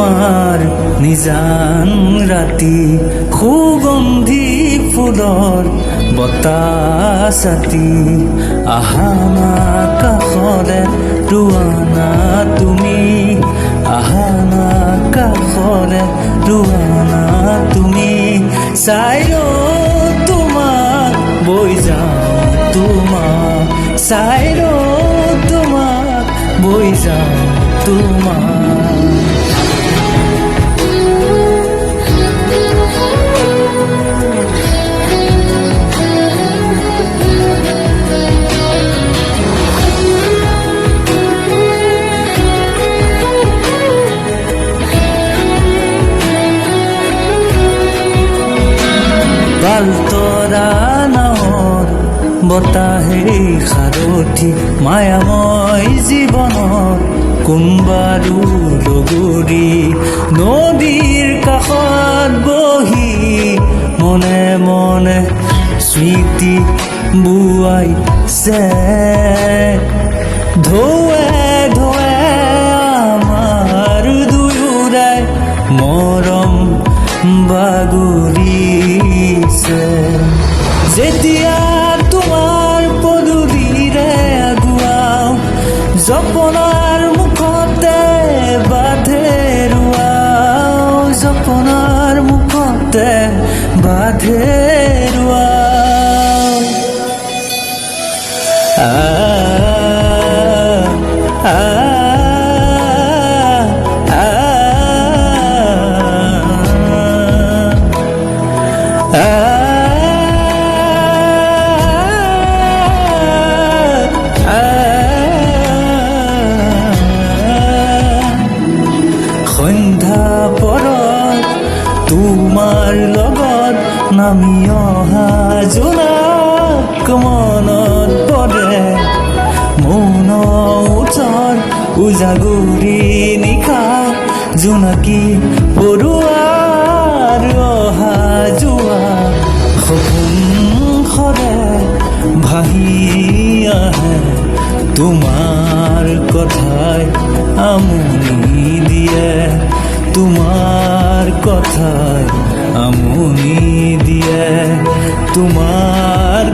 তোমাৰ নিজান ৰাতি সুগন্ধি ফুলৰ বতাহ ছাতি আহানা কাষলে ৰোৱানা তুমি আহানা কাষলে ৰোৱানা তুমি চাই তোমাক বৈ যাওঁ তোমাক চাই তোমাক বৈ যাওঁ তোমাক পালতৰা নাৱৰ বতাহে সাৰথি মায়াময় জীৱনৰ কোনবাৰো লগৰী নদীৰ কাষত বহি মনে মনে স্মৃতি বোৱাইছে ঢৌৱে ঢৌৱে আমাৰ দুয়োৰে মৰম বাগৰিছে যেতিয়া তোমাৰ পদূলিৰে আগুৱাও জপনাৰ মুখতে বাধেৰুৱাও জপনাৰ মুখতে বাধেৰুৱাও সন্ধ্যা পৰত তোমাৰ লগত নামি অহা জোনাক মনত পৰে মৌন ওচৰ উজাগৰি নিশা জোনাকী পৰুৱাৰ অহা যোৱা সপোন সৰে ভাহি আহে তোমাৰ কথাই আমনি দিয়ে তোমাৰ কথাই আমনি দিয়ে তোমাৰ